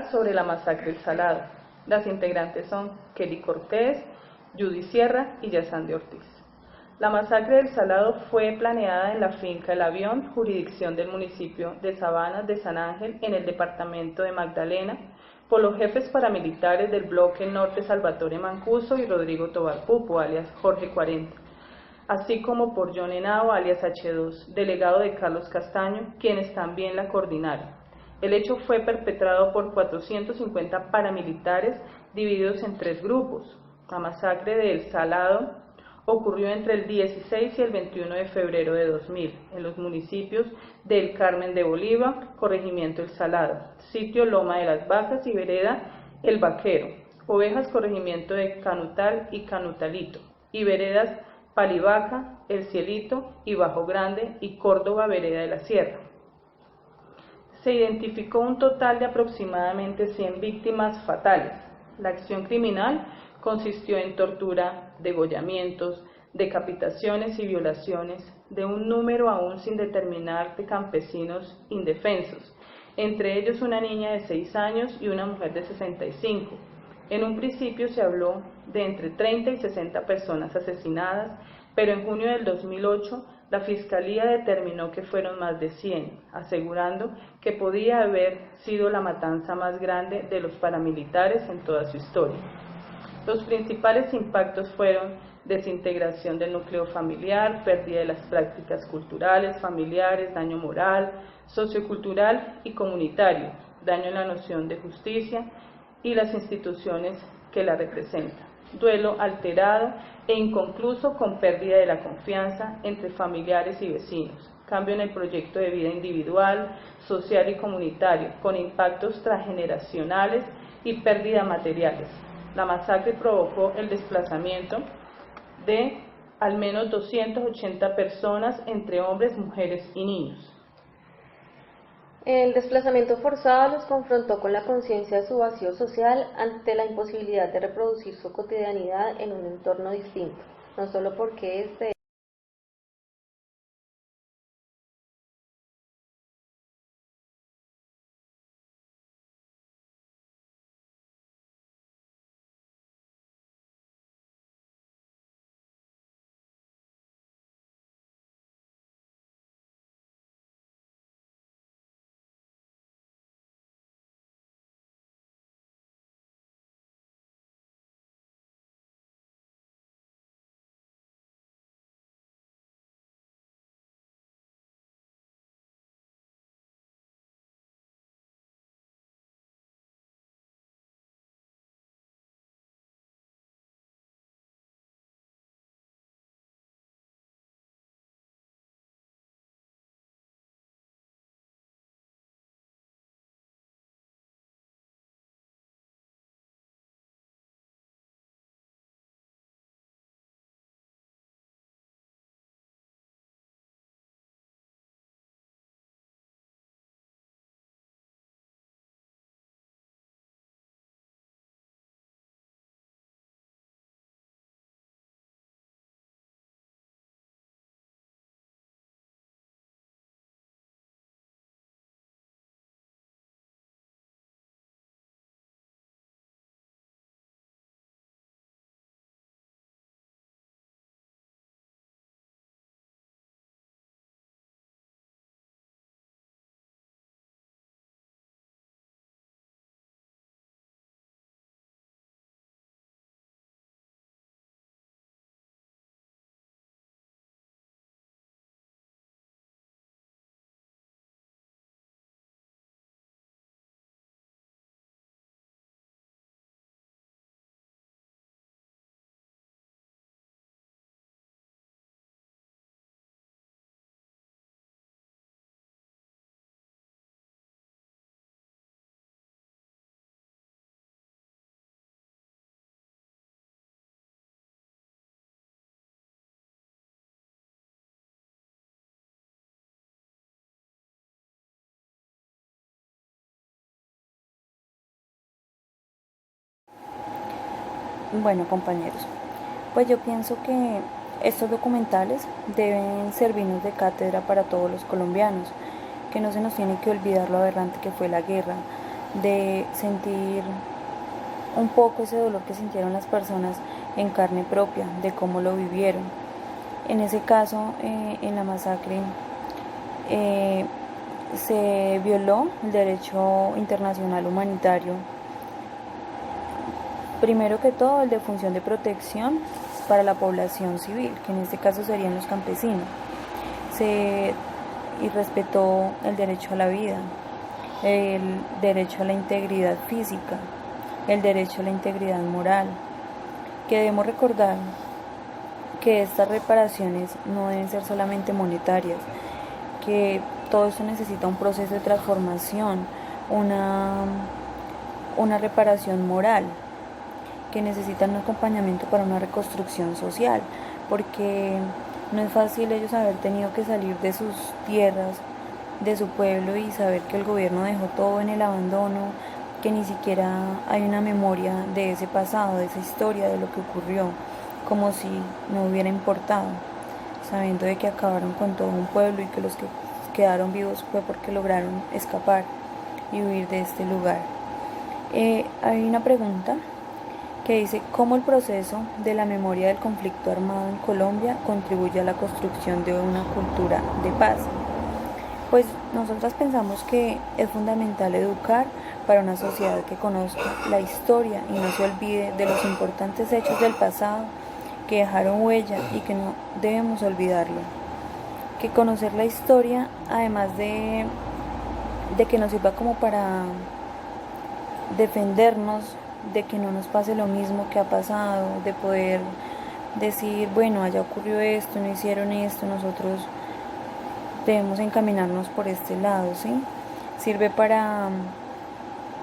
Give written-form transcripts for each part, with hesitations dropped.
hablar sobre la masacre del Salado. Las integrantes son Kelly Cortés, Judy Sierra y Yazandi Ortiz. La masacre del Salado fue planeada en la finca El Avión, jurisdicción del municipio de Sabanas de San Ángel, en el departamento de Magdalena, por los jefes paramilitares del bloque Norte Salvatore Mancuso y Rodrigo Tobar Pupo, alias Jorge 40, así como por John Henao, alias H2, delegado de Carlos Castaño, quienes también la coordinaron. El hecho fue perpetrado por 450 paramilitares divididos en 3 grupos. La masacre de El Salado ocurrió entre el 16 y el 21 de febrero de 2000 en los municipios del Carmen de Bolívar, Corregimiento El Salado, Sitio Loma de las Vacas y Vereda El Vaquero, Ovejas, Corregimiento de Canutal y Canutalito, y Veredas Palivaca, El Cielito y Bajo Grande y Córdoba, Vereda de la Sierra. Se identificó un total de aproximadamente 100 víctimas fatales. La acción criminal consistió en tortura, degollamientos, decapitaciones y violaciones de un número aún sin determinar de campesinos indefensos, entre ellos una niña de 6 años y una mujer de 65. En un principio se habló de entre 30 y 60 personas asesinadas, pero en junio del 2008 la Fiscalía determinó que fueron más de 100, asegurando que podía haber sido la matanza más grande de los paramilitares en toda su historia. Los principales impactos fueron desintegración del núcleo familiar, pérdida de las prácticas culturales, familiares, daño moral, sociocultural y comunitario, daño en la noción de justicia y las instituciones que la representan, duelo alterado e inconcluso con pérdida de la confianza entre familiares y vecinos, cambio en el proyecto de vida individual, social y comunitario, con impactos transgeneracionales y pérdida materiales. La masacre provocó el desplazamiento de al menos 280 personas, entre hombres, mujeres y niños. El desplazamiento forzado los confrontó con la conciencia de su vacío social ante la imposibilidad de reproducir su cotidianidad en un entorno distinto, no solo porque este Bueno, compañeros, pues yo pienso que estos documentales deben servirnos de cátedra para todos los colombianos, que no se nos tiene que olvidar lo aberrante que fue la guerra, de sentir un poco ese dolor que sintieron las personas en carne propia, de cómo lo vivieron. En ese caso, en la masacre, se violó el derecho internacional humanitario. Primero que todo, el de función de protección para la población civil, que en este caso serían los campesinos. Y respetó el derecho a la vida, el derecho a la integridad física, el derecho a la integridad moral. Que debemos recordar que estas reparaciones no deben ser solamente monetarias, que todo esto necesita un proceso de transformación, una reparación moral, que necesitan un acompañamiento para una reconstrucción social, porque no es fácil ellos haber tenido que salir de sus tierras, de su pueblo, y saber que el gobierno dejó todo en el abandono, que ni siquiera hay una memoria de ese pasado, de esa historia, de lo que ocurrió, como si no hubiera importado, sabiendo de que acabaron con todo un pueblo y que los que quedaron vivos fue porque lograron escapar y huir de este lugar. Hay una pregunta que dice: ¿cómo el proceso de la memoria del conflicto armado en Colombia contribuye a la construcción de una cultura de paz? Pues nosotras pensamos que es fundamental educar para una sociedad que conozca la historia y no se olvide de los importantes hechos del pasado que dejaron huella y que no debemos olvidarlo. Que conocer la historia, además de que nos sirva como para defendernos, de que no nos pase lo mismo que ha pasado, de poder decir, bueno, allá ocurrió esto, no hicieron esto, nosotros debemos encaminarnos por este lado, ¿sí? Sirve para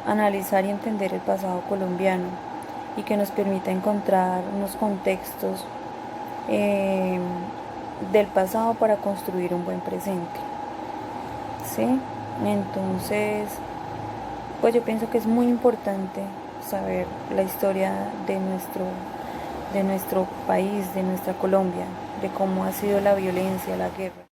analizar y entender el pasado colombiano y que nos permita encontrar unos contextos del pasado para construir un buen presente, ¿sí? Entonces, pues yo pienso que es muy importante saber la historia de nuestro país, de nuestra Colombia, de cómo ha sido la violencia, la guerra.